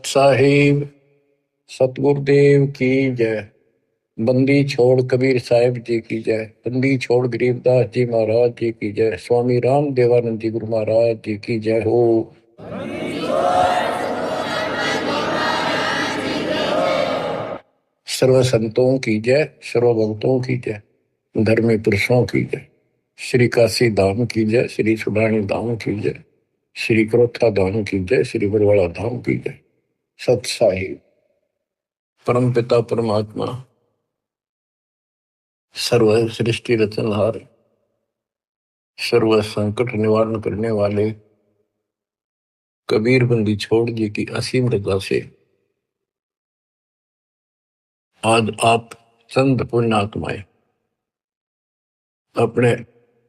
साहिब सतगुरुदेव की जय। बंदी छोड़ कबीर साहिब जी की जय। बंदी छोड़ गरीबदास जी महाराज जी की जय। स्वामी राम देवानंद जी गुरु महाराज जी की जय हो। सर्व संतों की जय, सर्व भक्तों की जय, धर्मी पुरुषों की जय। श्री काशी धाम की जय, श्री सुडानी धाम की जय, श्री क्रोथा धाम की जय, श्री बरवाड़ा धाम की जय। सत साहिब परम पिता परमात्मा सर्व सृष्टि रचनहार, सर्व संकट निवारण करने वाले कबीर बंदी छोड़ जी की असीम रजा से आज आप चंद पुण्यात्माएं अपने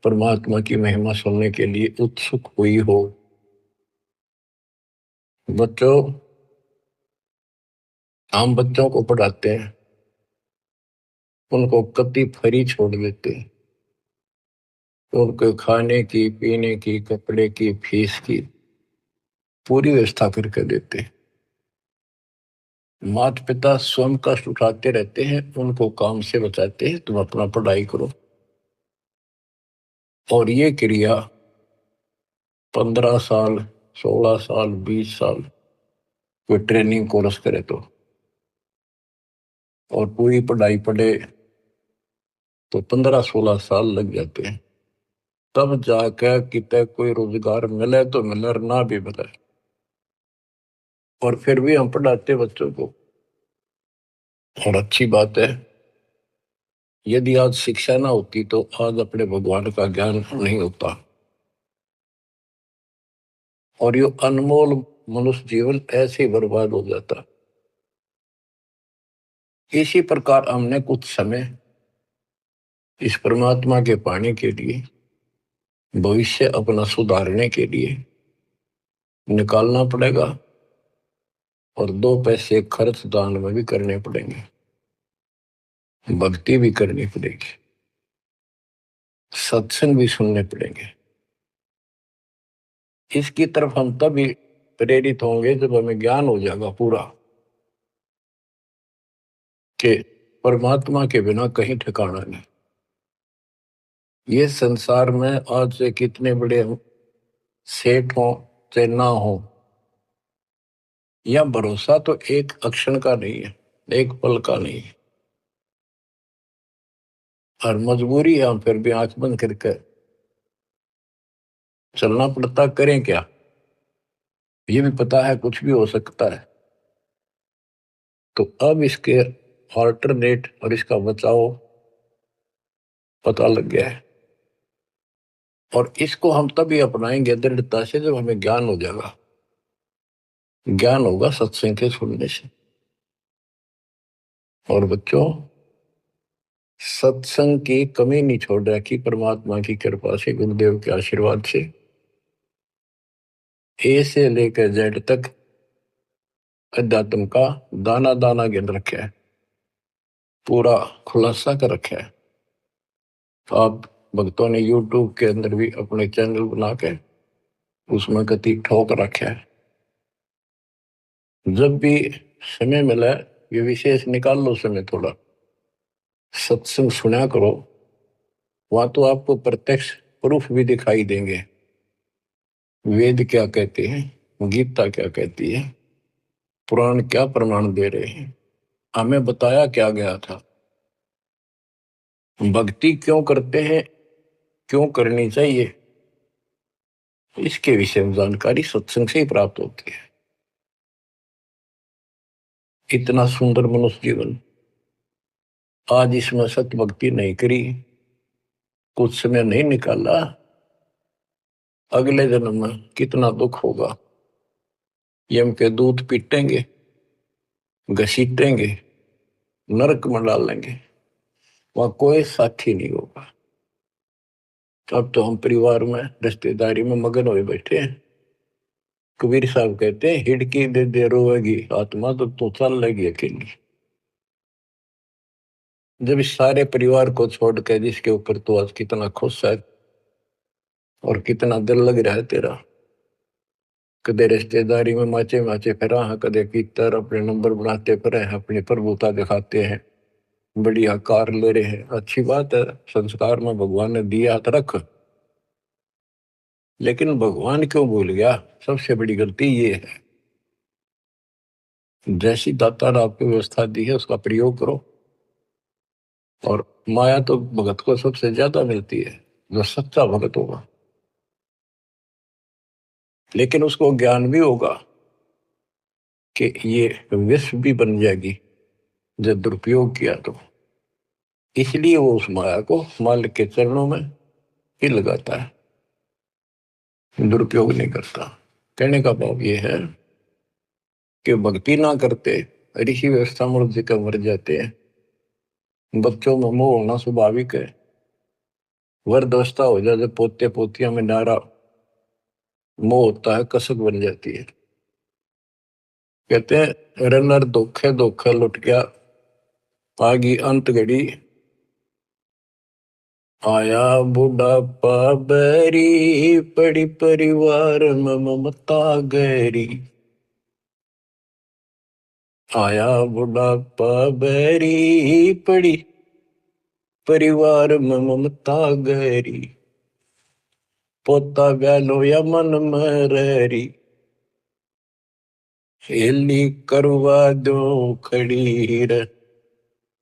परमात्मा की महिमा सुनने के लिए उत्सुक हुई हो। बच्चों, हम बच्चों को पढ़ाते हैं, उनको कति फ्री छोड़ देते हैं, उनको खाने की, पीने की, कपड़े की, फीस की पूरी व्यवस्था करके देते हैं। माता पिता स्वयं कष्ट उठाते रहते हैं, उनको काम से बचाते हैं, तुम अपना पढ़ाई करो। और ये क्रिया 15 साल, 16 साल, 20 साल कोई ट्रेनिंग कोर्स करे तो, और पूरी पढ़ाई पढ़े तो 15-16 साल लग जाते हैं। तब जाकर कितने कोई रोजगार मिले तो मिले, ना भी मिले। और फिर भी हम पढ़ाते बच्चों को। और अच्छी बात है, यदि आज शिक्षा ना होती तो आज अपने भगवान का ज्ञान नहीं होता, और ये अनमोल मनुष्य जीवन ऐसे ही बर्बाद हो जाता। इसी प्रकार हमने कुछ समय इस परमात्मा के पाने के लिए, भविष्य अपना सुधारने के लिए निकालना पड़ेगा, और 2 पैसे खर्च दान में भी करने पड़ेंगे, भक्ति भी करनी पड़ेगी, सत्संग भी सुनने पड़ेंगे। इसकी तरफ हम तभी प्रेरित होंगे जब हमें ज्ञान हो जाएगा पूरा कि परमात्मा के बिना कहीं ठिकाना नहीं। ये संसार में आज से कितने बड़े सेठ हो चाहे ना हो, या भरोसा तो एक अक्षण का नहीं है, एक पल का नहीं है। और मजबूरी है, हम फिर भी आंख बंद करके चलना पड़ता। करें क्या? ये भी पता है कुछ भी हो सकता है। तो अब इसके ऑल्टरनेट और इसका बचाव पता लग गया है, और इसको हम तभी अपनाएंगे दृढ़ता से जब हमें ज्ञान हो जाएगा। ज्ञान होगा सत्संग के सुनने से। और बच्चों, सत्संग की कमी नहीं छोड़ रखी परमात्मा की कृपा से, गुरुदेव के आशीर्वाद से। ए से लेकर जेड तक अध्यात्म का दाना दाना गिन रखा है, पूरा खुलासा कर रखा है। आप भक्तों ने यूट्यूब के अंदर भी अपने चैनल बना के उसमें कति ठोक रखा है। जब भी समय मिला, ये विशेष निकाल लो समय थोड़ा, सत्संग सुना करो। वहां तो आपको प्रत्यक्ष प्रूफ भी दिखाई देंगे। वेद क्या कहते हैं, गीता क्या कहती है, पुराण क्या प्रमाण दे रहे हैं, हमें बताया क्या गया था, भक्ति क्यों करते हैं, क्यों करनी चाहिए, इसके विषय में जानकारी सत्संग से ही प्राप्त होती है। इतना सुंदर मनुष्य जीवन, आज इसमें सत्य भक्ति नहीं करी, कुछ समय नहीं निकाला, अगले जन्म में कितना दुख होगा। यम के दूध पीटेंगे, घसीटेंगे, नरक में डालेंगे, वहां कोई साथी नहीं होगा। अब तो हम परिवार में, रिश्तेदारी में मगन हुए बैठे हैं। कबीर साहब कहते हैं, हिड़की दे दे रोएगी आत्मा तो तू चल लेगी अकेली। जब इस सारे परिवार को छोड़ के जिसके ऊपर तू आज कितना खुश है और कितना दिल लग रहा है तेरा, कदे रिश्तेदारी में माचे माचे फिरा है, कदे कीतर अपने नंबर बनाते फिरे हैं, अपनी प्रभुता दिखाते हैं, बढ़िया कार ले रहे हैं। अच्छी बात है, संस्कार में भगवान ने दिया तो रख, लेकिन भगवान क्यों भूल गया? सबसे बड़ी गलती ये है, जैसी दाता ने आपको व्यवस्था दी है उसका प्रयोग करो। और माया तो भगत को सबसे ज्यादा मिलती है, जो सच्चा भगत होगा। लेकिन उसको ज्ञान भी होगा कि ये विष भी बन जाएगी जब दुरुपयोग किया तो, इसलिए वो उस माया को मालिक के चरणों में ही लगाता है, दुरुपयोग नहीं करता। कहने का भाव ये है कि भक्ति ना करते ऋषि व्यवस्था मूर्ति का मर जाते हैं। बच्चों में मोह होना स्वाभाविक है, वृद्धावस्था हो जाए जब पोते पोतियां में नारा मोह होता है, कसक बन जाती है। कहते हैं रनर धोखे धोखे लुट गया, आगी अंत घड़ी, आया बुढ़ापा बैरी, पड़ी परिवार में ममता गहरी। आया बुढ़ापा बैरी, पड़ी परिवार में ममता गहरी। पोता गैलो या मन मररी, हेली करवा दो खड़ी रे,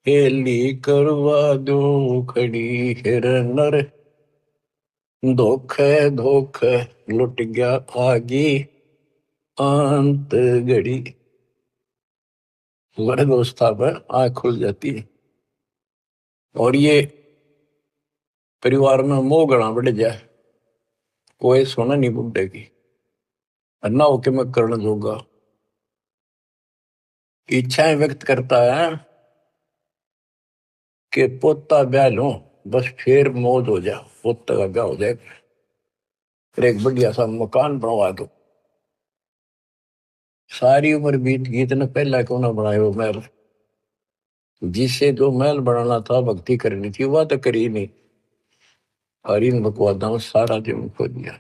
हेली करवा दो खड़ी हिर नर, धोखे धोखे लुट गया आगी अंत घड़ी। वृद्ध अवस्था पर आंख खुल जाती है, और ये परिवार में मोह गणा बढ़ जाए, कोई सोना नहीं बुढ़े की, अन्ना होके मैं करण जोगा। इच्छाएं व्यक्त करता है कि पोता ब्याह लो, बस फिर मौज हो जाए, पोता का ब्याह हो जाए, फिर एक बढ़िया सा मकान बनवा दो। सारी उम्र बीत गई, इतना पहला क्यों ना बनाए वो महल? जिससे जो महल बनाना था, भक्ति करनी थी, वह तो करी नहीं, और इन बकवादा में सारा जीवन खो दिया।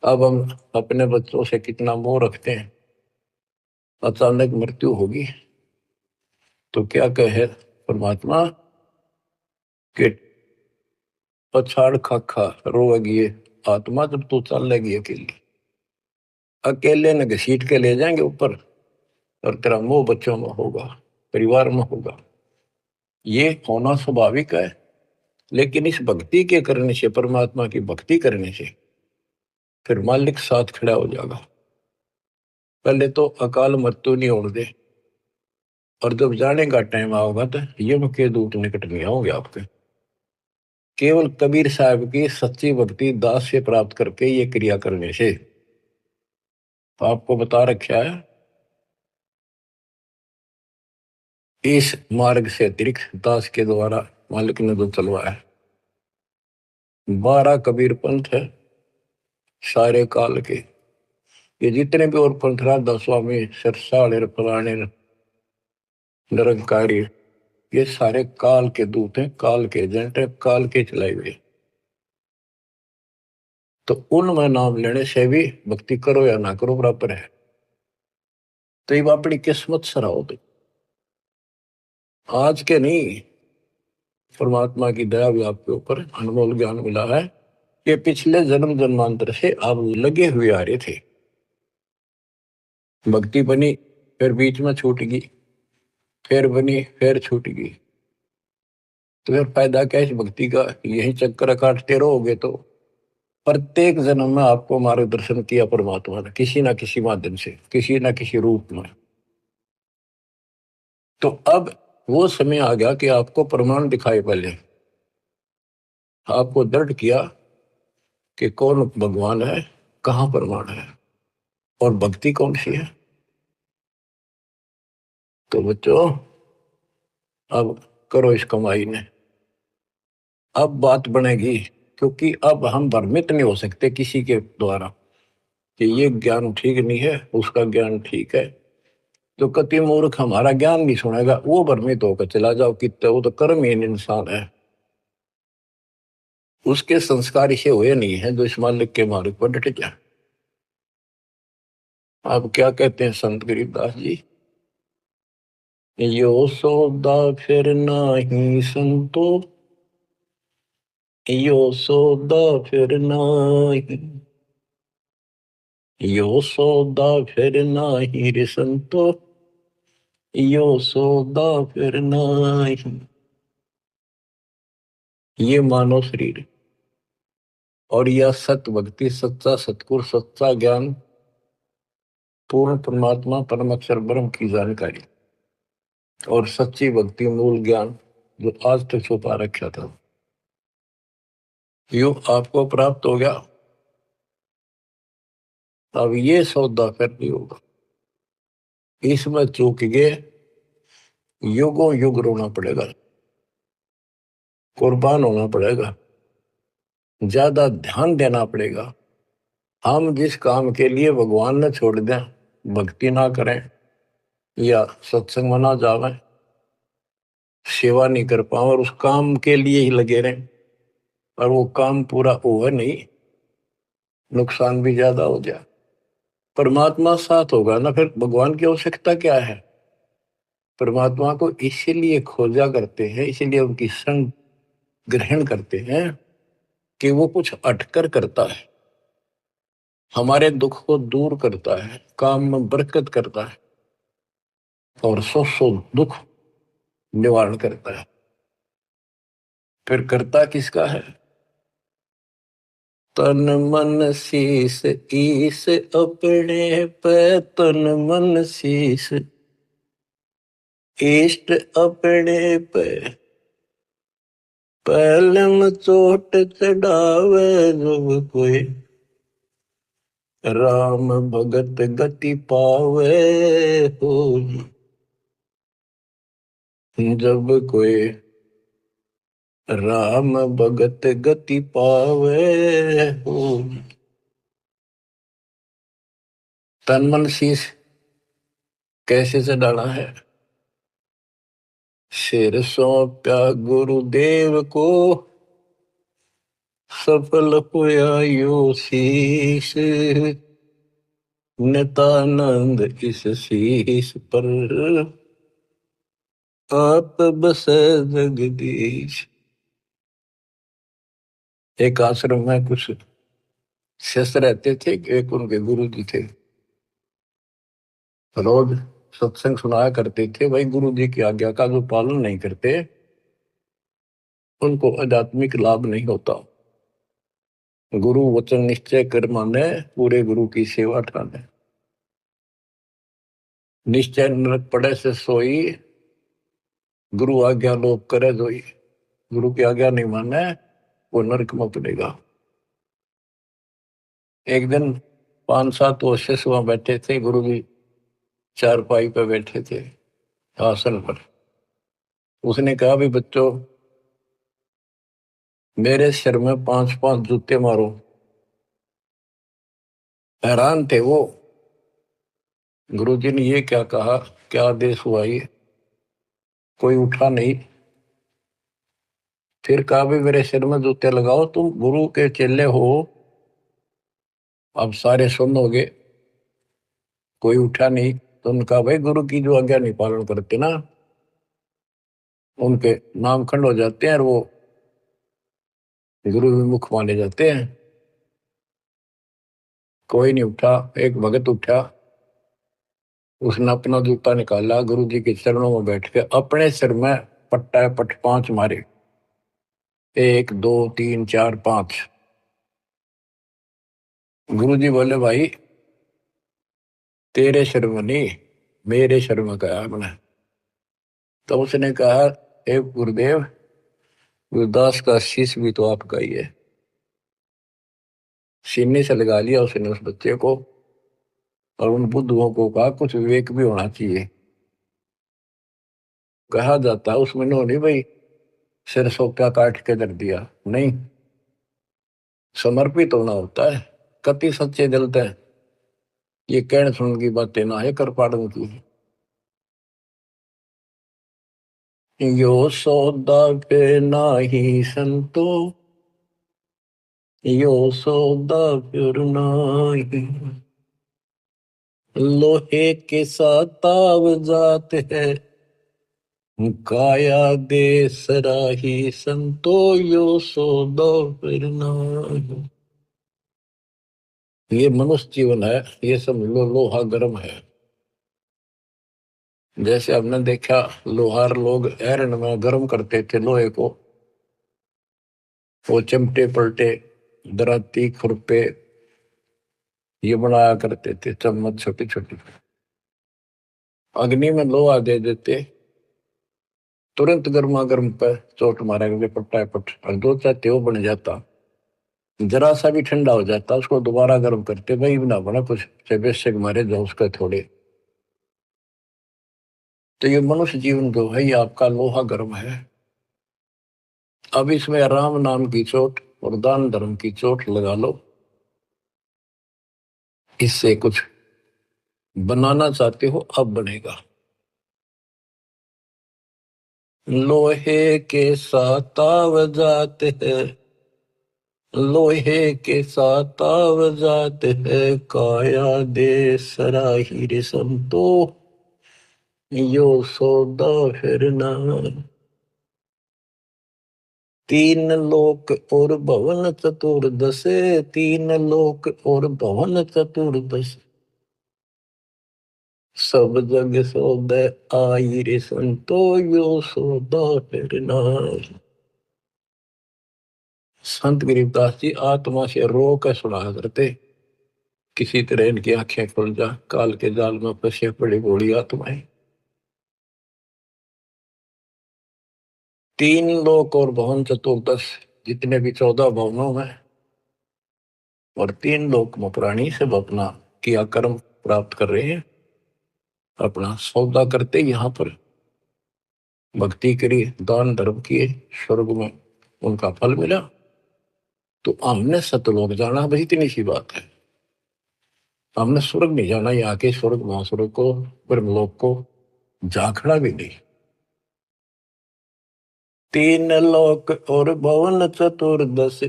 अब हम अपने बच्चों से कितना मोह रखते हैं, अचानक मृत्यु होगी तो क्या कहे परमात्मा कि पछाड़ खाखा रोएगी ये आत्मा, जब तू चल लेगी अकेली, अकेले न घसीट के ले जाएंगे ऊपर, और तेरा मोह बच्चों में होगा, परिवार में होगा। ये होना स्वाभाविक है, लेकिन इस भक्ति के करने से, परमात्मा की भक्ति करने से, फिर मालिक साथ खड़ा हो जाएगा। पहले तो अकाल मृत्यु नहीं होने दे, और जब जाने का टाइम आओगा तो यम के दूत निकट नहीं आओगे आपके। केवल कबीर साहब की सच्ची भक्ति दास से प्राप्त करके ये क्रिया करने से, तो आपको बता रखा है इस मार्ग से अतिरिक्त दास के द्वारा मालिक ने जो चलवाया है। 12 कबीर पंथ है सारे काल के, ये जितने भी और पंथ राधा स्वामी सरसाड़ फलाने निरंकारी, ये सारे काल के दूत हैं, काल के एजेंट है, काल के चलाए हुए। तो उनमें नाम लेने से भी भक्ति करो या ना करो बराबर है। तो ये अपनी किस्मत सराहो, तो आज के नहीं, परमात्मा की दया भी आपके ऊपर अनमोल ज्ञान मिला है। ये पिछले जन्म जन्मांतर से आप लगे हुए आ रहे थे, भक्ति बनी फिर बीच में छूट गई, फिर बनी फिर छूट गई, तो फिर फायदा क्या इस भक्ति का? यही चक्कर काटते रहोगे तो प्रत्येक जन्म में आपको मार्गदर्शन किया परमात्मा ने, किसी ना किसी माध्यम से, किसी ना किसी रूप में। तो अब वो समय आ गया कि आपको प्रमाण दिखाए, पहले आपको दृढ़ किया कि कौन भगवान है, कहां प्रमाण है, और भक्ति कौन सी है। तो बच्चों अब करो इस कमाई ने, अब बात बनेगी, क्योंकि अब हम भ्रमित नहीं हो सकते किसी के द्वारा कि ये ज्ञान ठीक नहीं है, उसका ज्ञान ठीक है। जो कति मूर्ख हमारा ज्ञान नहीं सुनेगा, वो भ्रमित होकर चला जाओ कितने, वो तो कर्महीन इंसान है, उसके संस्कार इसे हुए नहीं है जो इस मालिक के मार्ग पर डट जाए। आप क्या कहते हैं संत गरीबदास जी? यो सौदा फिर नाही संतो, यो सौदा फिर नाही, यो सौदा फिर नाही रे संतो, यो सौदा फिर नाही। ये मानव शरीर और यह सत्य भक्ति, सच्चा सतगुर, सच्चा ज्ञान, पूर्ण परमात्मा परम अक्षर ब्रह्म की जानकारी और सच्ची भक्ति मूल ज्ञान जो आज तक छुपा रखा था, यो आपको प्राप्त हो गया। अब ये सौदा फिर नहीं होगा, इसमें चूक गए युगों युग रोना पड़ेगा, कुर्बान होना पड़ेगा, ज्यादा ध्यान देना पड़ेगा। हम जिस काम के लिए भगवान ने छोड़ दें, भक्ति ना करें या सत्संग में ना जावे, सेवा नहीं कर पाओ और उस काम के लिए ही लगे रहें और वो काम पूरा हुआ नहीं, नुकसान भी ज्यादा हो जाए। परमात्मा साथ होगा ना, फिर भगवान की आवश्यकता क्या है? परमात्मा को इसीलिए खोजा करते हैं, इसीलिए उनकी संग ग्रहण करते हैं कि वो कुछ अटकर करता है, हमारे दुख को दूर करता है, काम में बरकत करता है और सौ दुख निवारण करता है। फिर करता किसका है? तन मन शीस ईस अपने पे, तन मन शीस इष्ट अपने पे, पहलम चोट चढ़ावे जब कोई, राम भगत गति पावे हो, जब कोई राम भगत गति पावे हो। तन मन शीस कैसे चढ़ाना है? सिर सौंप्या गुरुदेव को, सफल हुआ यो शीस, नितानंद इस शीस पर आप बसे जगदीश। एक आश्रम में कुछ शिष्य रहते थे, एक उनके गुरु जी थे, रोज सत्संग सुनाया करते थे। भाई गुरु जी की आज्ञा का जो पालन नहीं करते उनको आध्यात्मिक लाभ नहीं होता। गुरु वचन निश्चय कर माने, पूरे गुरु की सेवा ठाने। निश्चय नरक पड़े से सोई, गुरु आज्ञा लोग करे जोई। गुरु की आज्ञा नहीं माने वो नरक में पड़ेगा। एक दिन 5-7 वर्ष वहां बैठे थे, गुरु जी चारपाई पे बैठे थे आसन पर। उसने कहा भी बच्चों, मेरे सिर में 5-5 जूते मारो। हैरान थे वो, गुरु जी ने ये क्या कहा, क्या आदेश हुआ ये? कोई उठा नहीं। फिर कहा भी मेरे सिर में जूते लगाओ, तुम गुरु के चेले हो। अब सारे सुन हो गए, कोई उठा नहीं। तो उनका भाई गुरु की जो आज्ञा नहीं पालन करते ना, उनके नाम खंड हो जाते हैं और वो गुरु विमुख माने जाते हैं। कोई नहीं उठा। एक भगत उठा, उसने अपना जूता निकाला, गुरु जी के चरणों में बैठ के अपने सिर में पट्टा पट 5 मारे। 1 2 3 4 5। गुरु जी बोले भाई तेरे सिर में नहीं, मेरे सिर में कहा हमने। तो उसने कहा, हे गुरुदेव, गुरुदास का शीश भी तो आपका ही है। सीने से लगा लिया उसने उस बच्चे को और उन बुद्धुओं को कहा कुछ विवेक भी होना चाहिए। कहा जाता है उसमें उन्होंने भाई सिर सोप्या काट के रख दिया, नहीं, समर्पित होना होता है। कति सच्चे जलते हैं, ये कहने सुन की बातें ना है कर पाड़न की। यो सौदा पे नाही संतो, यो सौदा फिर नाही, लोहे के साथ ताव जाते हैं, काया दे सराही संतो यो सौदा फिर नाही। ये मनुष्य जीवन है, ये सब लोहा गर्म है। जैसे हमने देखा लोहार लोग आयरन में गर्म करते थे लोहे को, वो चिमटे पलटे दराती खुरपे ये बनाया करते थे, चम्मच छोटी छोटी अग्नि में लोहा दे देते, तुरंत गर्मा गर्म पे चोट मारेंगे पट्टा पट, और दो चाहते वो बन जाता। जरा सा भी ठंडा हो जाता उसको दोबारा गर्म करते, भाई ना बना कुछ से बेशक मारे जाओ उसका थोड़े। तो ये मनुष्य जीवन जो है ये आपका लोहा गर्म है। अब इसमें राम नाम की चोट और दान धर्म की चोट लगा लो, इससे कुछ बनाना चाहते हो अब बनेगा। लोहे के साथ ताव जाते हैं, लोहे के साथ ताव जाते हैं, काया दे सराही रे संतो यो सौदा फिर ना। तीन लोक और भवन चतुर्दश, तीन लोक और भवन चतुर्दश, सब जग सौदे आई रे संतो यो सौदा फिर नाई। संत गरीबदास जी आत्मा से रो कर सुना करते, किसी तरह इनकी आंखें खुल जा, काल के जाल में फंसे पड़ी बूढ़ी आत्माएं। तीन लोक और भवन चतुर्दश, जितने भी 14 भवनों में और तीन लोक में प्राणी सब अपना किया कर्म प्राप्त कर रहे हैं, अपना सौदा करते यहाँ पर भक्ति करी दान धर्म किए, स्वर्ग में उनका फल मिला। तो हमने सतलोक जाना, बस इतनी सी बात है। हमने स्वर्ग नहीं जाना, यहाँ के स्वर्ग महास्वर्ग को ब्रह्मलोक को झांकना भी नहीं। तीन लोक और भवन चतुर्दश,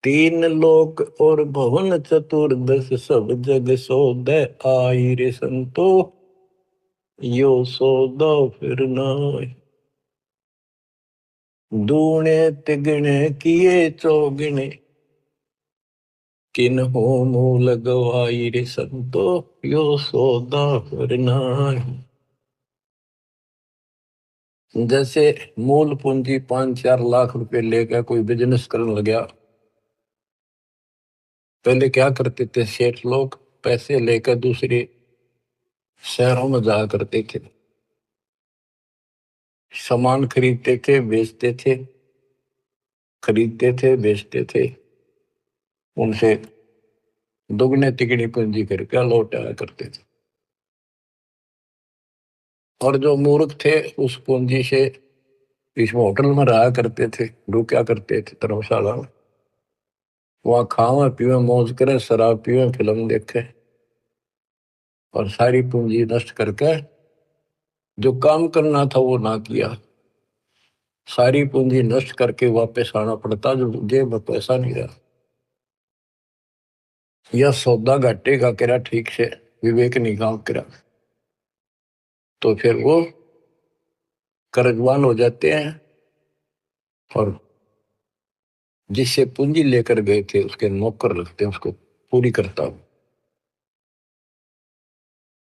तीन लोक और भवन चतुर्दश, सब जग सौदे आई रे संतो यो सौदा फिर नाई। दूने तिगने किए चौगने, किन हो मूल गवाई रे संतो यो सौदा फिर नाई। जैसे मूल पूंजी 5-4 लाख रुपए लेकर कोई बिजनेस करने लगा, पहले क्या करते थे सेठ लोग, पैसे लेकर दूसरे शहरों में जाया करते थे, सामान खरीदते थे बेचते थे, खरीदते थे बेचते थे, उनसे दुगने तिगनी पूंजी करके लौट आया करते थे। और जो मूर्ख थे उस पूंजी से इस होटल में रहा करते थे, रुका करते थे धर्मशाला में, वहां खावे पीवे मौज करे, शराब पीवे फिल्म देखे, और सारी पूंजी नष्ट करके जो काम करना था वो ना किया, सारी पूंजी नष्ट करके वापस आना पड़ता, जो जेब में पैसा नहीं रहा। या सौदा घाटे का करा ठीक से, विवेक नहीं काम करा, तो फिर वो कर्जवान हो जाते हैं, और जिससे पूंजी लेकर गए थे उसके नौकर रखते हैं, उसको पूरी करता हूं।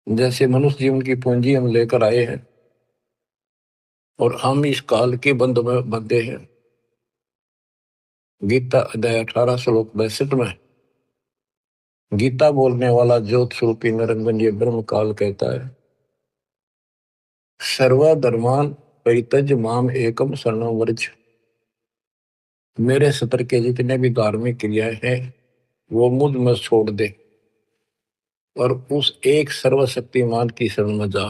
जैसे मनुष्य जीवन की पूंजी हम लेकर आए हैं और हम इस काल के बंद में बंधे हैं। गीता अध्याय 18 श्लोक 62 में गीता बोलने वाला ज्योत स्वरूपी निरंजन ये ब्रह्म काल कहता है, सर्वधर्मान परित्यज माम एकम शरणं व्रज। मेरे सतर के जितने भी धार्मिक क्रियाएं हैं वो मुझ में छोड़ दे और उस एक सर्वशक्तिमान की शरण में जा।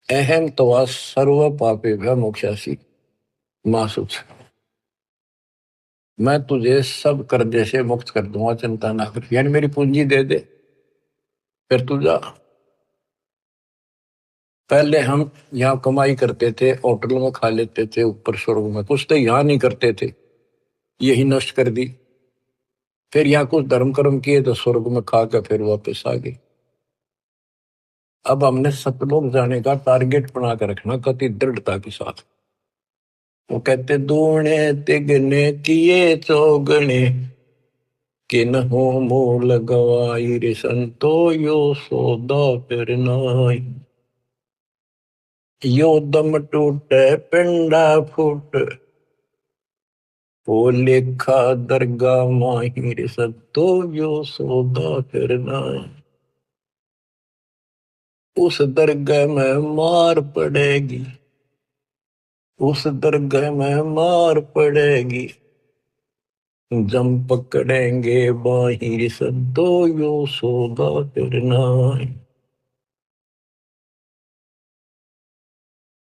अहम तवा सर्व पापेभ्य मोक्षासी मां सुच। मैं तुझे सब कर्जे से मुक्त कर दूंगा, चिंता ना कर, यानी मेरी पूंजी दे दे फिर तू जा। पहले हम यहाँ कमाई करते थे, होटल में खा लेते थे, ऊपर स्वर्ग में कुछ तो यहाँ नहीं करते थे, यही नष्ट कर दी। फिर यहाँ कुछ धर्म कर्म किए तो स्वर्ग में खा के फिर वापस आ गए। अब हमने सतलोक जाने का टारगेट बना कर रखना कति दृढ़ता के साथ। वो कहते दूने तिगने किए चौगने किन हो मूल गवाई रे संतो यो सौदा फिर नाई। यो दम टूटे पिंडा फूट वो लेखा दरगाह माहिर सत्तो यो सौदा फिर नाई। उस दरगाह में मार पड़ेगी, उस दरगाह में मार पड़ेगी, जम पकड़ेंगे बाहिर सद्दो यो सौदा करना।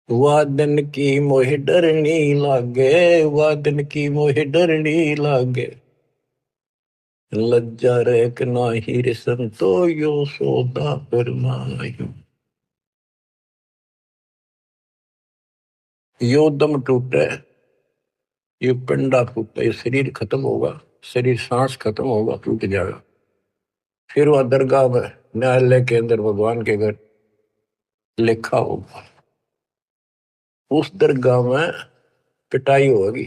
वादन की मोह डरनी लागे, वादन की मोह डरनी लागे, लज्जा रेक नाहिर संतो यो सौदा करना। यो दम टूटे, ये पिंडा फूटा, ये शरीर खत्म होगा, शरीर सांस खत्म होगा, टूट जाएगा। फिर वह दरगाह में न्यायालय के अंदर भगवान के घर लिखा होगा। उस दरगाह में पिटाई होगी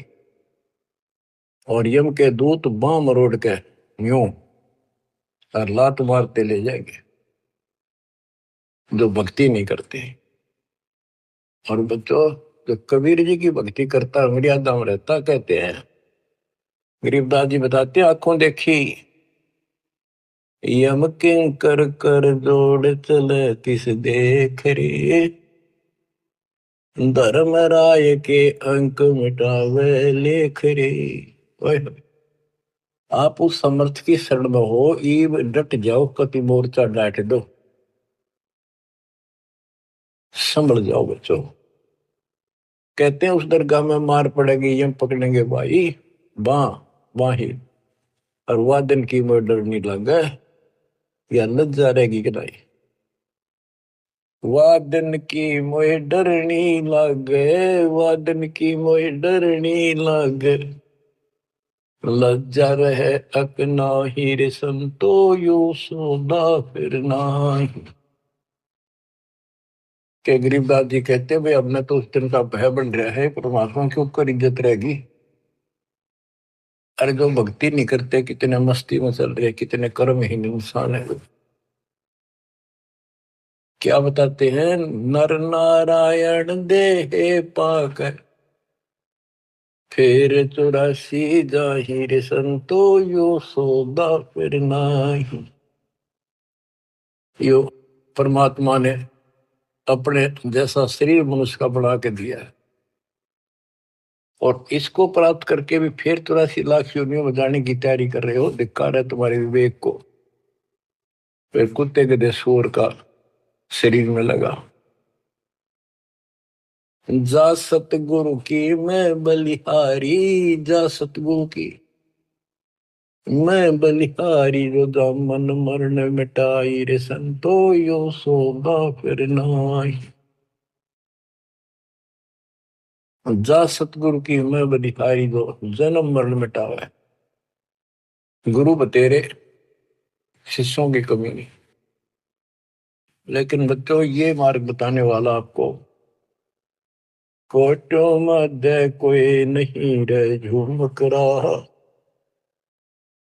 और यम के दूत बां मरोड़ के यूं और लात मारते ले जाएंगे जो भक्ति नहीं करते। और बच्चों, जो कबीर जी की भक्ति करता मर्यादा में रहता, कहते हैं गरीबदास जी बताते हैं, आंखों देखी यम किंकर कर जोड़ चले तिस देख रे, धर्म राय के अंक मिटावे लेख रे। आप उस समर्थ की शरण में हो, ईब डट जाओ, कति मोर्चा डांट दो, संभल जाओ बच्चों। कहते हैं उस दरगाह में मार पड़ेगी, यम पकड़ेंगे भाई बां बाही, और वादन की मोह डरनी लगे, या लज्जा रहेगी कि नहीं। वादन की मोह डरनी लागे, वादन की मोह डरनी लागे, लज्जा रहे अकना हीरे संतो यो सौदा फिर नाई। के गरीबदास जी कहते भाई अब तो उस दिन का भय बन रहा है, परमात्मा के ऊपर इज्जत रहेगी। अरे जो भक्ति नहीं करते कितने मस्ती में चल रहे, कितने कर्महीन इंसान है। क्या बताते हैं, नर नारायण देह पाक फिर 84 जाहिर संतो यो सौदा फिर नाही। यो परमात्मा ने अपने जैसा शरीर मनुष्य का बना के दिया है, और इसको प्राप्त करके भी फिर 84 लाख योनियों में जाने की तैयारी कर रहे हो। धिक्कार है तुम्हारे विवेक को। फिर कुत्ते गधे सूअर का शरीर में लगा। जा सतगुरु की मैं बलिहारी, जा सतगुरु की मैं बलिहारी, जो दामन मरण मिटाई रे संतो यो सौदा फिर नाई। जा सतगुरु की मैं बलिहारी, जो जन्म मरण मिटावे। गुरु बतेरे, शिष्यों की कमी नहीं। लेकिन बच्चों, ये मार्ग बताने वाला आपको, कोटों मध्य कोई नहीं रे झूमक रहा,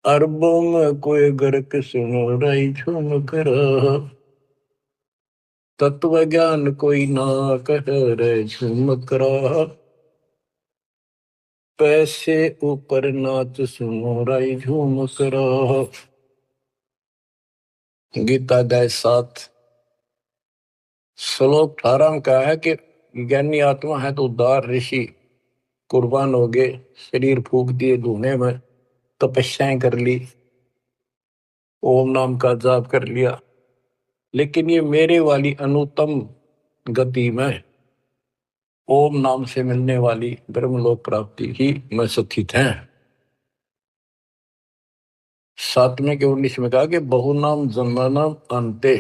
अरबों में कोई गर्क सुनो रही झूमक रहा, तत्व ज्ञान कोई ना कह रे झूमक रहा, पैसे ऊपर नाच सुनो रही झूमक रहा। गीता अध्याय 7 श्लोक 18 में कहा है कि ज्ञानी आत्मा है तो उद्धार ऋषि कुर्बान हो गए, शरीर फूक दिए धुएं में, तपस्याएं कर ली, ओम नाम का जाप कर लिया, लेकिन ये मेरे वाली अनुत्तम गति में ओम नाम से मिलने वाली ब्रह्मलोक प्राप्ति ही में स्थित है। 7वें के 19 में कहा कि बहुनाम जन्मनाम अंते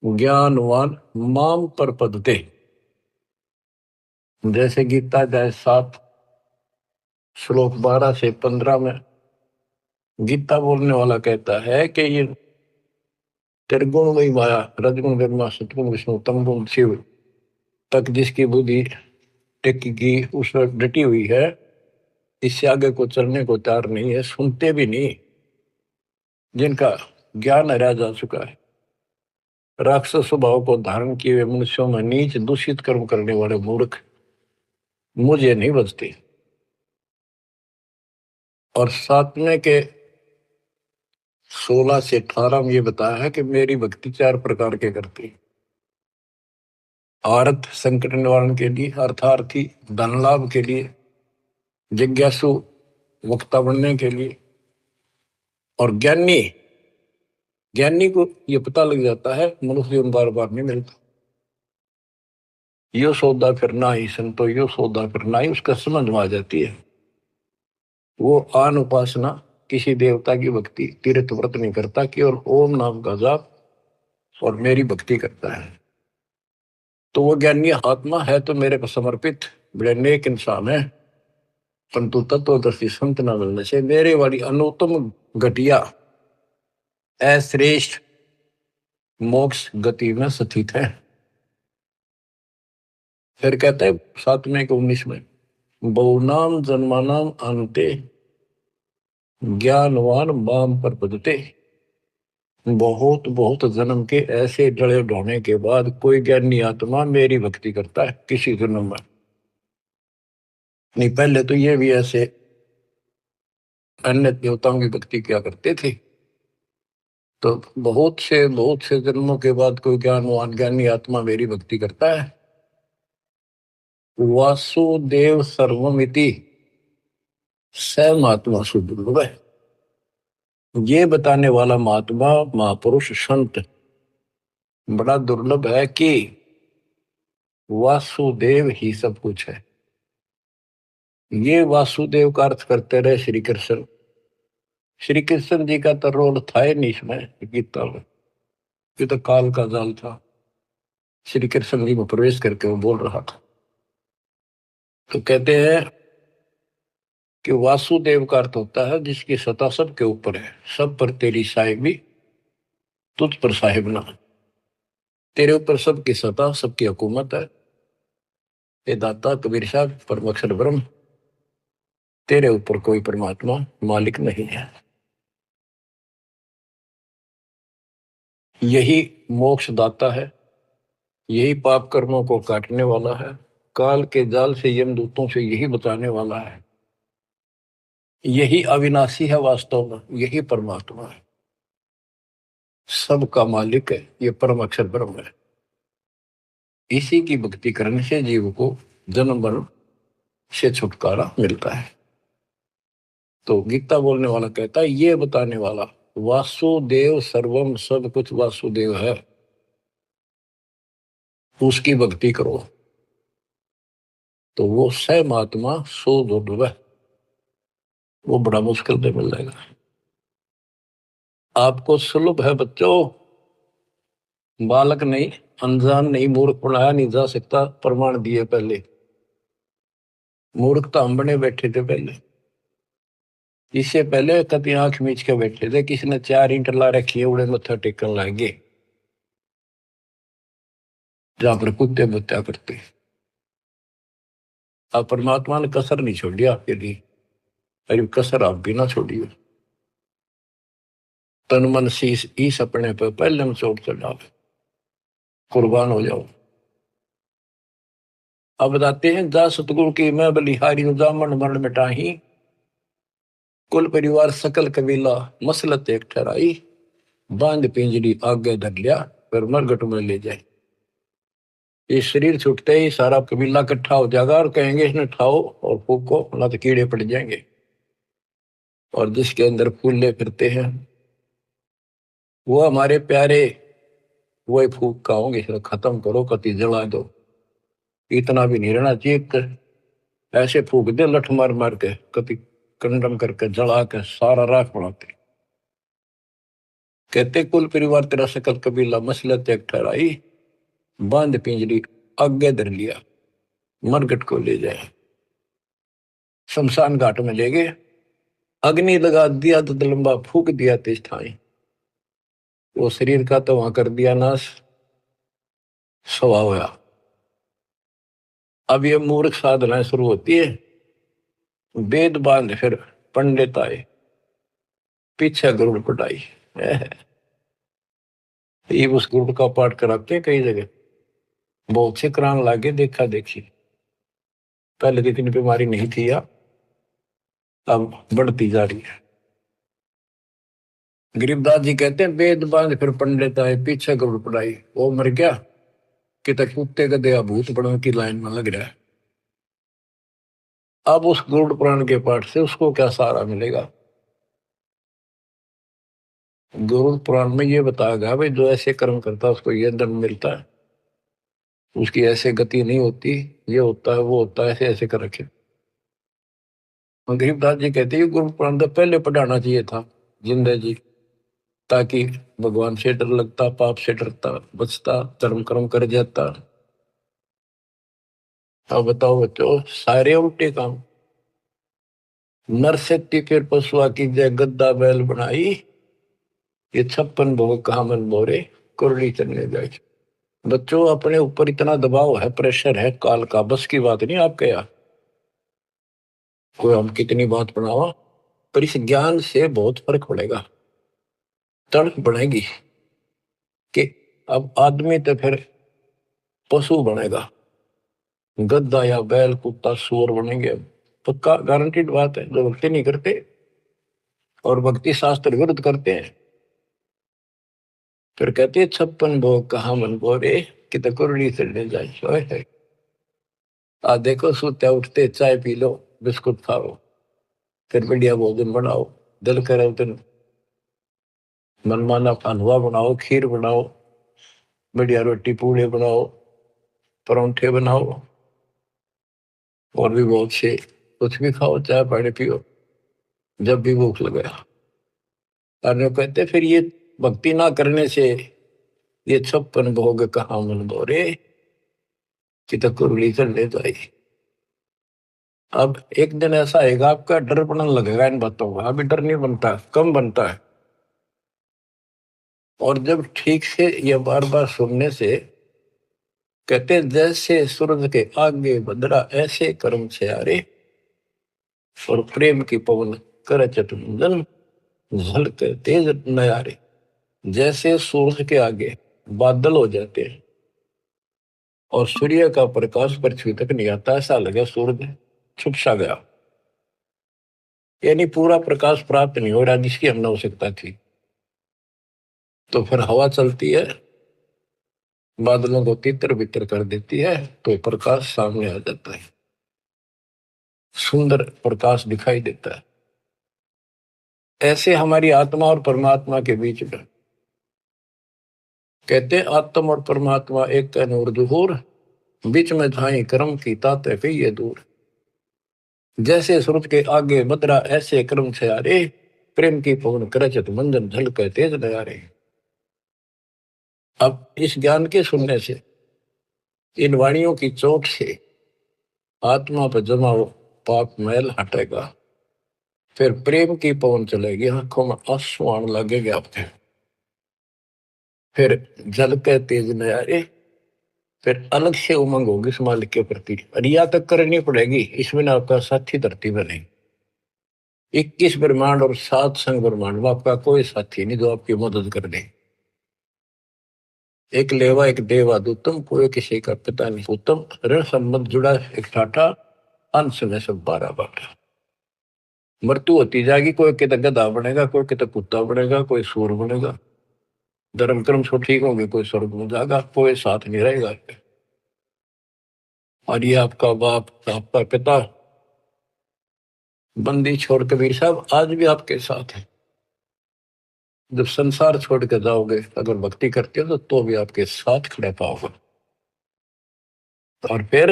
ज्ञानवान माम प्रपद्यते। जैसे गीता अध्याय 7 श्लोक 12 से 15 में गीता बोलने वाला कहता है कि ये त्रिगुण वही माया, रजगुण ब्रह्मा सतगुण विष्णु तमगुण शिव तक जिसकी बुद्धि टिकी उस वक्त डटी हुई है, इससे आगे को चलने को तैयार नहीं है, सुनते भी नहीं। जिनका ज्ञान हरा जा चुका है, राक्षस स्वभाव को धारण किए हुए मनुष्यों में नीच दूषित कर्म करने वाले मूर्ख मुझे नहीं बचते। और सातवें के 16 से 18 में ये बताया है कि मेरी भक्ति 4 प्रकार के करती। अर्थ संकट निवारण के लिए, अर्थार्थी धन लाभ के लिए, जिज्ञासु वक्ता बनने के लिए, और ज्ञानी ज्ञानी को ये पता लग जाता है मनुष्य जीवन बार बार नहीं मिलता। यो सौदा करना ही संतो, यो सौदा करना ही, उसका समझ में आ जाती है। वो आन उपासना, किसी देवता की भक्ति, तीर्थ व्रत नहीं करता, केवल ओम नाम का जाप और मेरी भक्ति करता है। तो वो ज्ञानी आत्मा है तो मेरे को समर्पित बड़े नेक इंसान है, परंतु तत्वदर्शी संत न मिलने से मेरे वाली अनुत्तम घटिया अश्रेष्ठ मोक्ष गति में स्थित है। फिर कहते हैं 7वें के 19 में, बहुनाम जन्मानाम अंते ज्ञानवान बाम पर बदते। बहुत बहुत जन्म के ऐसे डले ढोने के बाद कोई ज्ञानी आत्मा मेरी भक्ति करता है किसी जन्म में। नहीं, पहले तो ये भी ऐसे अन्य देवताओं की भक्ति क्या करते थे। तो बहुत से जन्मों के बाद कोई ज्ञानवान ज्ञानी आत्मा मेरी भक्ति करता है। वासुदेव सर्वमिति स महात्मा सुदुर्लभ है। ये बताने वाला महात्मा महापुरुष संत बड़ा दुर्लभ है कि वासुदेव ही सब कुछ है। ये वासुदेव का अर्थ करते रहे श्री कृष्ण। श्री कृष्ण जी का तो रोल था ही नहीं इसमें गीता में, ये तो काल का जाल था। श्री कृष्ण जी में प्रवेश करके वो बोल रहा था। तो कहते हैं कि वासुदेव का अर्थ होता है जिसकी सत्ता सबके ऊपर है, सब पर तेरी साहिबी, तुझ पर साहिब ना। तेरे ऊपर सबकी सत्ता, सबकी हुकूमत है। ये दाता कबीर साहब परम अक्षर ब्रह्म, तेरे ऊपर कोई परमात्मा मालिक नहीं है। यही मोक्ष दाता है, यही पाप कर्मों को काटने वाला है, काल के जाल से यमदूतों से यही बचाने वाला है। यही अविनाशी है, वास्तव में यही परमात्मा है, सबका मालिक है, ये परम अक्षर ब्रह्म है। इसी की भक्ति करने से जीव को जन्म मरण से छुटकारा मिलता है। तो गीता बोलने वाला कहता है, ये बताने वाला वासुदेव सर्वम, सब कुछ वासुदेव है, उसकी भक्ति करो तो वो स महात्मा सो दुर्लभ है, वो बड़ा मुश्किल से मिल जाएगा। आपको सुलभ है बच्चों, बालक नहीं, अनजान नहीं, मूर्ख बनाया नहीं जा सकता। प्रमाण दिए पहले, मूर्ख तो हम बने बैठे थे पहले। इससे पहले कभी आंख मीच के बैठे थे, किसी ने 4 ईंट ला रखी, उड़े मत्था टेकन लगे जहां पर कुत्ते बत्या करते। अब परमात्मा ने कसर नहीं छोड़ी आपके लिए, अरे कसर आप भी ना छोड़िए। तन मन शीश ईस अपने पर पहले में चोट चढ़ाओ, कुर्बान हो जाओ। अब बताते हैं, जा सतगुरु की मैं बलिहारी जामन मरण मिटाही, कुल परिवार सकल कबीला मसलत एक ठहराई, बांध पिंजरी आगे धर लिया फिर मरगट में ले जाए। ये शरीर छूटते ही सारा कबीला इकट्ठा हो जाएगा और कहेंगे इसने ठाओ और फूको, ना तो कीड़े पड़ जाएंगे। और जिसके अंदर फूले फिरते हैं वो हमारे प्यारे, वही फूक का होंगे, इसे खत्म करो, कति जला दो। इतना भी नहीं रहना चाहिए, ऐसे फूक दे लठ मार मार के, कति कंडम करके जला के सारा राख बनाते। कहते कुल परिवार तेरा सकल कबीला मसलत एक ठहराई, बांध पिंजरी आगे धर लिया, मरगट को ले जाए, शमशान घाट में ले गए। अग्नि लगा दिया तो लंबा फूक दिया तिस ठाई, वो शरीर का तो वहां कर दिया नाश, सवा होया। अब ये मूर्ख साधनाएं शुरू होती है, वेद बांध फिर पंडित आए, पीछे गरुड़ पटाई। ये उस गरुड़ का पाठ कराते हैं कई जगह, बहुत से करान लागे देखा देखी। पहले तो इतनी बीमारी नहीं थी या अब बढ़ती जा रही है। गरीबदास जी कहते हैं वेद बांध फिर पंडित आए, पीछे गरुड़ पटाई। वो मर गया कि तक कुत्ते का दया भूत बड़ों की लाइन में लग रहा है। अब उस गरुड़ पुराण के पाठ से उसको क्या सहारा मिलेगा? गरुड़ पुराण में ये बताया गया भाई जो ऐसे कर्म करता है उसको ये दंड मिलता है, उसकी ऐसे गति नहीं होती, ये होता है वो होता है, ऐसे ऐसे कर रखे। गरीबदास जी कहते हैं गुरु पुराण तो पहले पढ़ाना चाहिए था जिंदा जी, ताकि भगवान से डर लगता, पाप से डरता, बचता, धर्म कर्म कर जाता। अब बताओ बच्चों, सारे उल्टे काम। नर शक्ति फिर पशुआ की जय, गद्दा बैल बनाई, ये 56 भोग कहा मन मोरे, कुरली चलने जाए। बच्चों अपने ऊपर इतना दबाव है, प्रेशर है काल का, बस की बात नहीं आपके यहाँ। कोई हम कितनी बात बनावा, पर इस ज्ञान से बहुत फर्क पड़ेगा, तड़क बढ़ेगी कि अब आदमी तो फिर पशु बनेगा, गद्दा या बैल कुत्ता सूअर बनेंगे। पक्का गारंटीड बात है। जो भक्ति नहीं करते और भक्ति शास्त्र विरुद्ध करते हैं, फिर कहते हैं 56 भोग कहा मन बोरे, कि तो कुरली चढ़ने जाए। आ देखो सोते उठते चाय पी लो, बिस्कुट खाओ, फिर बढ़िया भोजन बनाओ, दिल करे तो मनमाना हलवा बनाओ, खीर बनाओ, बढ़िया रोटी पूड़े बनाओ, परोंठे बनाओ, और भी बहुत से कुछ भी खाओ, चाय पानी पियो जब भी भूख लगे। और कहते फिर ये भक्ति ना करने से ये 56 भोग कहाँ मन बोरे, कि तो कुरली चढ़ने जाए। अब एक दिन ऐसा आएगा आपका डर पड़ने लगेगा इन बातों का, अभी डर नहीं बनता, कम बनता है। और जब ठीक से ये बार बार सुनने से, कहते जैसे सूरज के आगे बदरा ऐसे कर्म से आरे, और प्रेम की पवन कर चतुंदन, झलक तेज नयारे। जैसे सूरज के आगे बादल हो जाते हैं और सूर्य का प्रकाश पृथ्वी तक नहीं आता, ऐसा लगे सूरज छुप सा गया, यानी पूरा प्रकाश प्राप्त नहीं हो रहा जिसकी हमने आवश्यकता थी। तो फिर हवा चलती है, बादलों को तितर बितर कर देती है, तो प्रकाश सामने आ जाता है, सुंदर प्रकाश दिखाई देता है। ऐसे हमारी आत्मा और परमात्मा के बीच में, कहते हैं आत्मा और परमात्मा एक का नूर जुहूर, बीच में झाई कर्म की ताते कहिए दूर। जैसे सूरज के आगे बदरा ऐसे कर्म से आरे, प्रेम की पवन करचत मंजन झलक तेज नयारे। अब इस ज्ञान के सुनने से, इन वाणियों की चोट से आत्मा पर जमा हो पाप मैल हटेगा, फिर प्रेम की पवन चलेगी, आंखों में आंसू आने लगेंगे आपके, फिर झलक तेज नयारे, फिर अलग से उमंग होगी इस मालिक के प्रति। रिया तक करनी पड़ेगी, इसमें ना आपका साथी धरती में नहीं। 21 ब्रह्मांड और 7 संग ब्रह्मांड में आपका कोई साथी नहीं जो आपकी मदद कर दे। एक लेवा एक देवा दूतम, कोई किसी का पिता नहीं उत्तम, ऋण संबंध जुड़ा एक ठाठा, अंश में सब 12 बाटा। मृत्यु होती जाएगी, कोई कितना गधा बनेगा, कोई कितना कुत्ता बनेगा, कोई सूर बनेगा, धर्म कर्म सब ठीक होंगे, कोई स्वर्ग में जाएगा, कोई साथ नहीं रहेगा। और ये आपका बाप, आपका पिता, बंदी छोड़ कबीर साहब आज भी आपके साथ है। जब संसार छोड़ के जाओगे, अगर भक्ति करते हो तो भी आपके साथ खड़े पाओगे। और फिर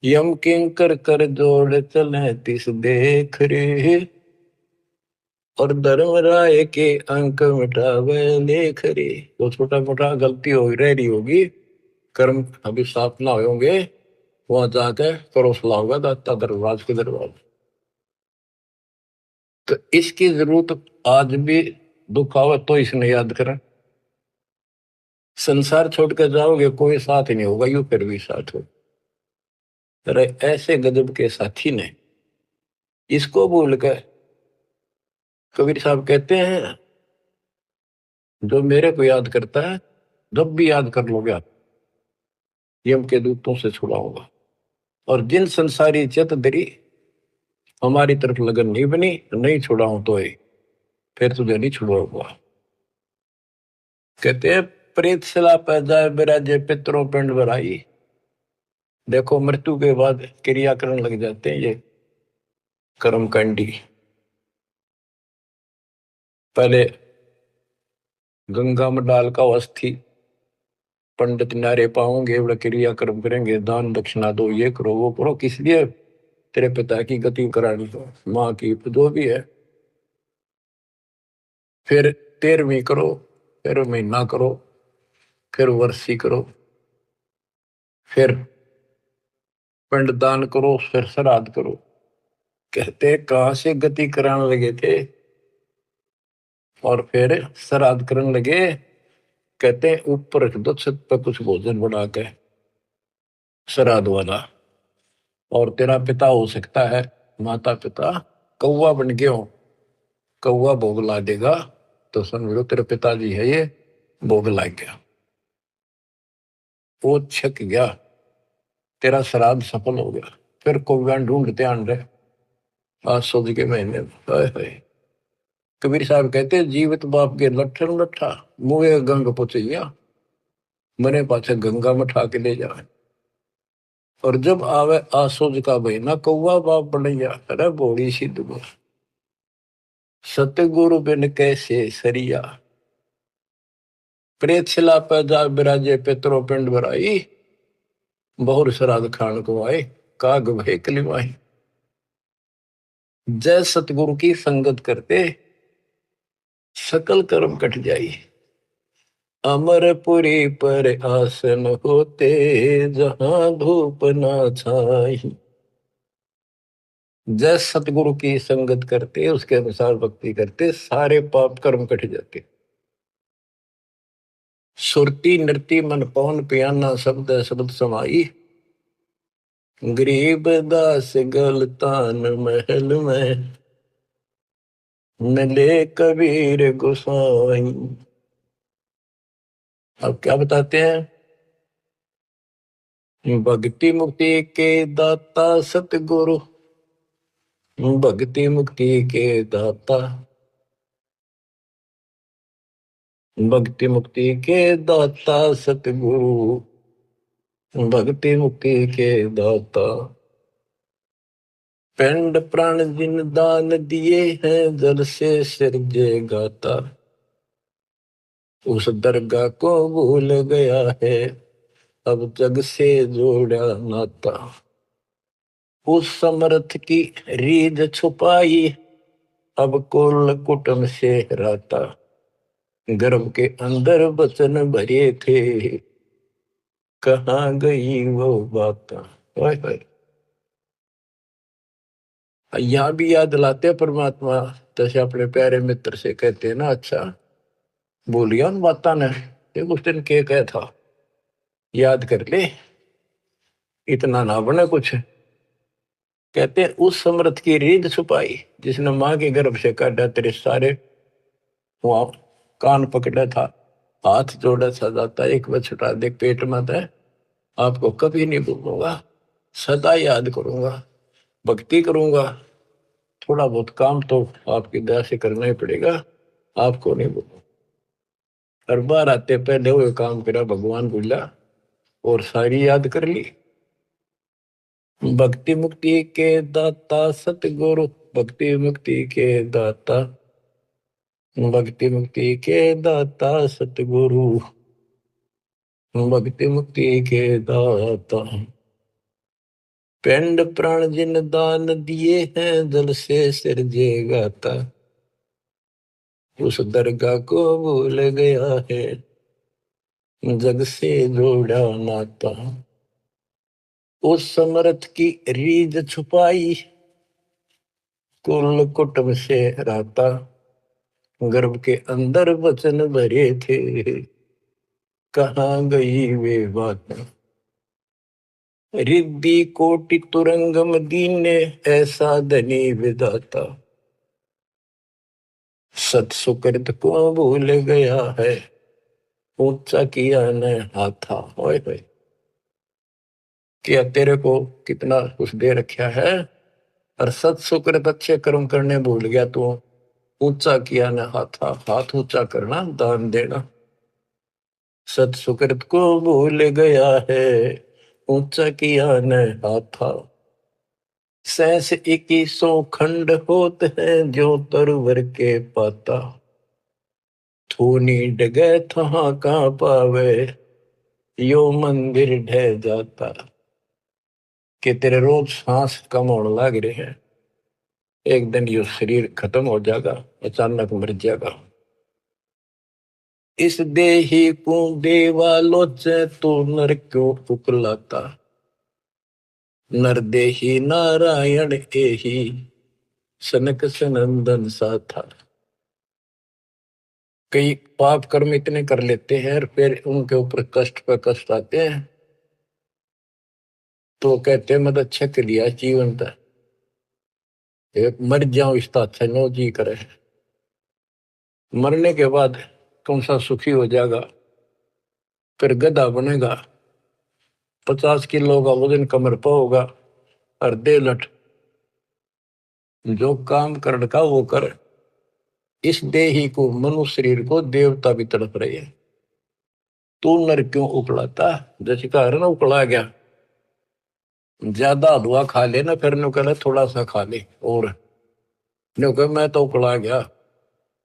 यम किंकर कर जोड़ चले तिस देख रे, और धर्म राय के अंक मिटावे लेख रे। तो छोटा मोटा गलती हो रही होगी, कर्म अभी साफ ना होंगे, वहां जाके परोस लाओगा दाता दरबार के दरबार। तो इसकी जरूरत आज भी दुख आवे तो इसने याद करें। संसार छोड़ कर जाओगे कोई साथ नहीं होगा, यूं फिर भी साथ हो। अरे ऐसे गजब के साथी ने इसको भूल कर, कबीर साहब कहते हैं जो मेरे को याद करता है, जब भी याद कर लोगे आप, यम के दूतों से छुड़ाऊंगा। और जिन संसारी चित दरी हमारी तरफ लगन नहीं बनी, नहीं छुड़ाऊं तो फिर तुझे नहीं छुड़ाऊंगा। कहते हैं प्रेत शिला पर जाए बिराजे पितरों पिंड भराई। देखो मृत्यु के बाद क्रिया करने लग जाते हैं ये कर्मकांडी। पहले गंगा में डाल का अस्थि पंडित नारे पाओगे, बड़ा क्रिया कर्म करेंगे, दान दक्षिणा दो, ये करो वो करो, किस लिए? तेरे पिता की गति करानी हो, माँ की जो भी है। फिर 13वीं करो, फिर महीना करो, फिर वर्षी करो, फिर पिंडदान करो, फिर श्राद्ध करो। कहते कहां से गति कराने लगे थे और फिर श्राद्ध करने लगे। कहते ऊपर रख दो छत पर कुछ भोजन बना के श्राद्ध वाला, और तेरा पिता हो सकता है, माता पिता कौवा बन गए हो, कौवा भोग ला देगा तो समझो तेरे पिताजी है ये, भोग ला गया, वो छक गया, तेरा श्राद्ध सफल हो गया। फिर कौवा ढूंढते आन रहे आज सोच के महीने में। हाय हाय। कबीर साहब कहते जीवित बाप के लट्ठन लट्ठा मुए गंग पुचैया, मने पाछे गंगा में ठा के ले जाए। और जब आवे आसोज का महीना कौवा बाप बनैया। अरे बोड़ी सी दुआ सतगुरु बिन कैसे सरिया, प्रेत शिला पर जा बिराजे पितरो पिंड भराई, बहुर श्राद्ध खान को आए काग भय कलिमाई। जय सतगुरु की संगत करते सकल कर्म कट जाई, अमरपुरी पर आसन होते जहां धूप ना छाई। जय सतगुरु की संगत करते, उसके अनुसार भक्ति करते, सारे पाप कर्म कट जाते। सुरती नृति मन पवन पियाना शब्द शब्द समाई, गरीब दास गलतान महल में मिले कबीर गोसाई। अब क्या बताते हैं? भक्ति मुक्ति के दाता सतगुरु, भक्ति मुक्ति के दाता, भक्ति मुक्ति के दाता सतगुरु, भक्ति मुक्ति के दाता। पिंड प्राण जिन दान दिए हैं, जल से सिरजे गाता, उस दरगाह को भूल गया है, अब जग से जोड़ा नाता। उस समर्थ की रीझ छुपाई, अब कुल कुटुंब से राता, गर्भ के अंदर बचन भरे थे, कहाँ गई वो बात। यहाँ भी याद दिलाते हैं परमात्मा, जैसे अपने प्यारे मित्र से कहते हैं ना, अच्छा बोलिया उन बाता ने, देख उस दिन के कह था, याद कर ले, इतना ना बने कुछ। कहते हैं उस समर्थ की रीढ़ छुपाई, जिसने मां के गर्भ से काटा, तेरे सारे वहां कान पकड़ा था, हाथ जोड़ा था, जाता एक बार छुटा दे पेट में था, आपको कभी नहीं भूलूंगा, सदा याद करूंगा, भक्ति करूंगा, थोड़ा बहुत काम तो आपकी दया से करना ही पड़ेगा, आपको नहीं भूलूंगा। हर बार आते पहले वो काम करा भगवान भूला और सारी याद कर ली। भक्ति मुक्ति के दाता सतगुरु, भक्ति मुक्ति के दाता, भक्ति मुक्ति के दाता सतगुरु, भक्ति मुक्ति के दाता। पिंड प्राण जिन दान दिए हैं, जल से सिरजे गाता, उस दरगाह को भूल गया है, जग से जोड़ा नाता। उस समर्थ की रीझ छुपाई, कुल कुटुंब से रहता, गर्भ के अंदर वचन भरे थे, कहाँ गई वे बातें। रिद्धि कोटि तुरंगम दीने, ऐसा धनी विधाता, सत सुकृत को भूल गया है, ऊंचा किया न हाथा। ओए होए, क्या तेरे को कितना कुछ दे रखा है और सत सुकृत अच्छे कर्म करने भूल गया तू। ऊंचा किया न हाथा, हाथ ऊंचा करना, दान देना। सत सुकृत को भूल गया है, ऊंचा किया न हाथा। सहस 2100 खंड होत है, जो तरवर के पाता। थूनी डगे थहा का पावे, यो मंदिर ढह जाता। कि तेरे रोज सांस कम होने लग रहे हैं, एक दिन यो शरीर खत्म हो जाएगा, अचानक मर जाएगा। इस देही को देवा लोचे, तो नर क्यों उकलाता। नर देही नारायण एही, सनक सनंदन सा था। कई पाप कर्म इतने कर लेते हैं और फिर उनके ऊपर कष्ट पर कष्ट आते हैं, तो कहते हैं मत अच्छा कर लिया जीवन था, मर जाओ इसका अच्छा नो जी करे। मरने के बाद कौन सा सुखी हो जाएगा, फिर गधा बनेगा, 50 किलो का वजन कमर पर होगा और दे लट, जो काम कर का वो कर। इस देही को, मनुष्य शरीर को देवता भी तड़प रहे हैं, तू नर क्यों उकलाता। जैसे कहा ना उकला गया, ज्यादा हलवा खा ले ना, फिर नु कहना थोड़ा सा खा ले, और नु कह मैं तो उकला गया,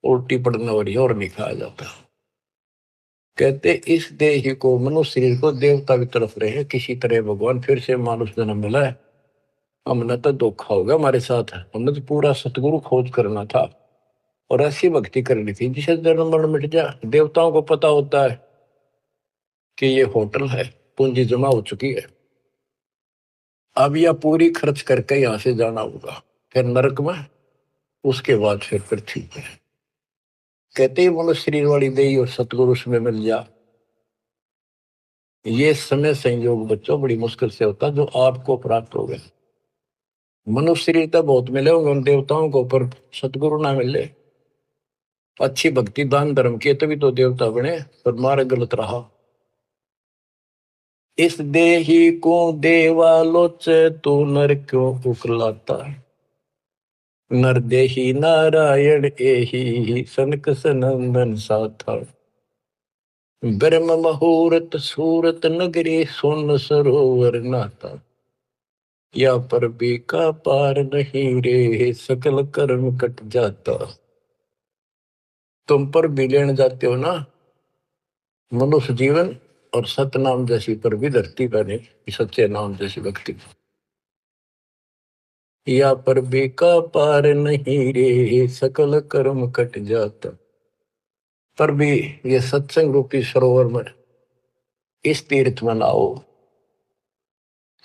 उल्टी पड़ने वाली और नहीं खाया जाता। कहते इस देह को, मनुष्य शरीर को देवता भी तरफ रहे हैं, किसी तरह भगवान फिर से मानुष जन्म मिला है। हमने तो धोखा हो गया हमारे साथ, हमने तो पूरा सतगुरु खोज करना था और ऐसी भक्ति करनी थी जिसे जन्म मरण मिट जाए। देवताओं को पता होता है कि ये होटल है, पूंजी जमा हो चुकी है, अब यह पूरी खर्च करके यहां से जाना होगा, फिर नरक में, उसके बाद फिर पृथ्वी पे। कहते ही मनुष्य शरीर वाली देही और सतगुरु में मिल जा। ये समय संयोग बच्चों बड़ी मुश्किल से होता जो आपको प्राप्त हो गया। मनुष्य शरीर तो बहुत मिले होंगे उन देवताओं को, पर सतगुरु ना मिले, अच्छी भक्ति दान धर्म किए तभी तो देवता बने, पर मार्ग गलत रहा। इस देही को देवालोचे, तो नर क्यों उकलाता। नर देही नारायण एही, सनक सनंदन साथा। ब्रह्म मुहूर्त सूरत नगरी, सुन सरोवर नाता। या पर भी का पार नहीं रे, सकल कर्म कट जाता। तुम पर भी लेने जाते हो ना मनुष्य जीवन और सतनाम जैसी पर भी धरती पर नहीं, सच्चे नाम जैसी भक्ति। या पर भी का पार नहीं रे, सकल कर्म कट जाता। पर भी ये सत्संग रूपी सरोवर में, इस तीर्थ में लाओ।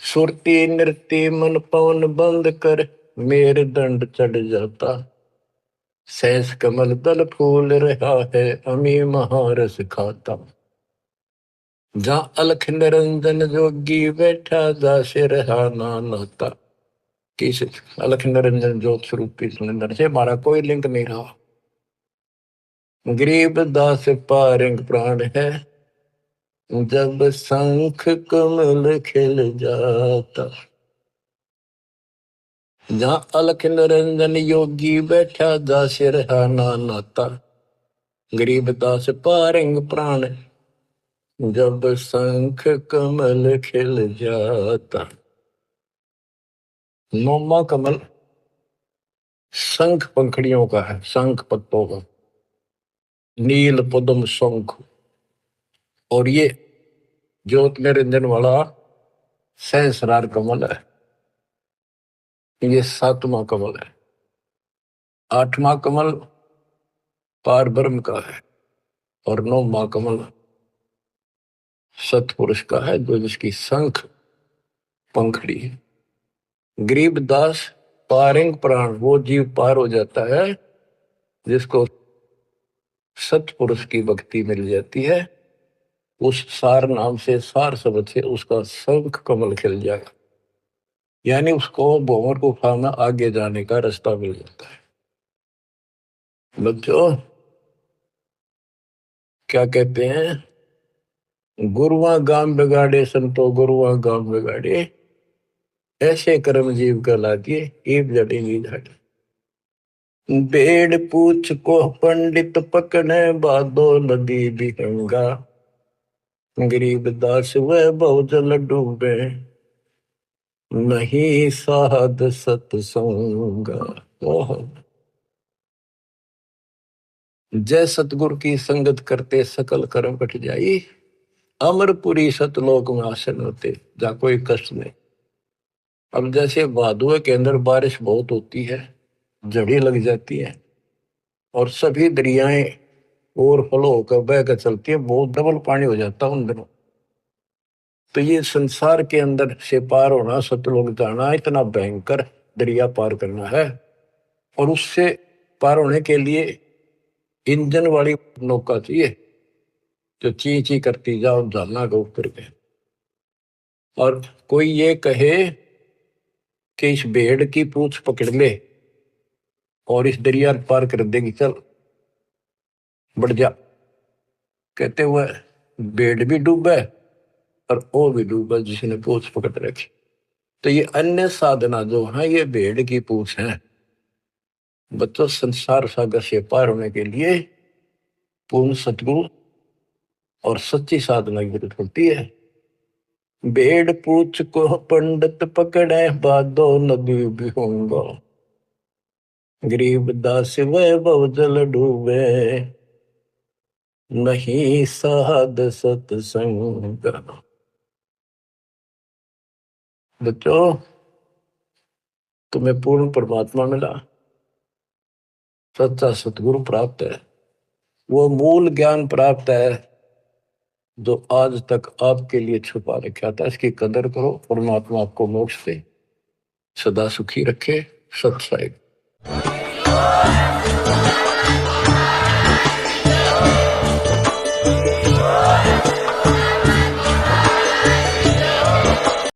सुरती नृत्य मन पवन बंद कर, मेरे दंड चढ़ जाता। सहस कमल दल फूल रहा है, अमी महारस खाता। जहाँ अलख निरंजन जोगी बैठा, दासे रहा नाता। किस अलख निरंजन ज्योत स्वरूप सुंदर से हमारा कोई लिंक नहीं रहा। गरीब दास पारंग प्राण है, जब शंख कमल खिल जाता। जहाँ अलख निरंजन योगी बैठा, दासे रहा नाता। गरीब दास पारंग प्राण, जब शंख कमल खिल जाता। नौमा कमल शंख पंखड़ियों का है, शंख पत्तों का, नील पद्म शंख। और ये ज्योत निरंजन वाला सहस्रार कमल है, ये 7वां कमल है। 8वां कमल पार ब्रह्म का है और 9वां कमल सतपुरुष का है, जो जिसकी शंख पंखड़ी है। गरीबदास पारंग प्राण वो जीव पार हो जाता है जिसको सतपुरुष की भक्ति मिल जाती है। उस सार नाम से, सार शब्द से उसका शंख कमल खिल जाएगा, यानी उसको भंवर गुफा में आगे जाने का रास्ता मिल जाता है। बच्चों क्या कहते हैं, गुरुआ गाम बिगाड़े संतो गुरुआ गाम बिगाड़े, ऐसे कर्म जीव कहला दिए एक जड़ेंगी झाड़ी। बेड़ पूछ को पंडित पकड़े बादो नदी बिहंगा, गरीब दास वह बहुजल डूबे नहीं साध सत्संगा। जय सतगुरु की संगत करते सकल कर्म कट जाई, अमरपुरी सतलोक में आसन होते जा कोई कष्ट नहीं। अब जैसे भादुए के अंदर बारिश बहुत होती है, जड़ी लग जाती है और सभी दरियाएं ओवरफ्लो होकर बहकर चलती है, बहुत डबल पानी हो जाता है उन दिनों। तो ये संसार के अंदर से पार होना, सतलोक जाना इतना भयंकर दरिया पार करना है, और उससे पार होने के लिए इंजन वाली नौका चाहिए जो ची ची करती जाओ झालना के ऊपर के। और कोई ये कहे कि इस भेड़ की पूंछ पकड़ ले और इस दरिया पार कर देगी, चल बढ़ जा, कहते हुए भेड़ भी डूबे और वो भी डूबे जिसने पूंछ पकड़ रखी। तो ये अन्य साधना जो है ये भेड़ की पूंछ है। बच्चों संसार सागर से पार होने के लिए पूर्ण सतगुरु और सच्ची साधना की जरूरत होती है। भेड़ पूछ को पंडित पकड़े बादो नदी बिहंगा, गरीब दास वह बहुजल डूबे नहीं साध सत्संग। बच्चों तुम्हें पूर्ण परमात्मा मिला, सच्चा सतगुरु प्राप्त है, वो मूल ज्ञान प्राप्त है जो आज तक आपके लिए छुपा रखा था। इसकी कदर करो, परमात्मा आपको मोक्ष दे, सदा सुखी रखे। सत्संग।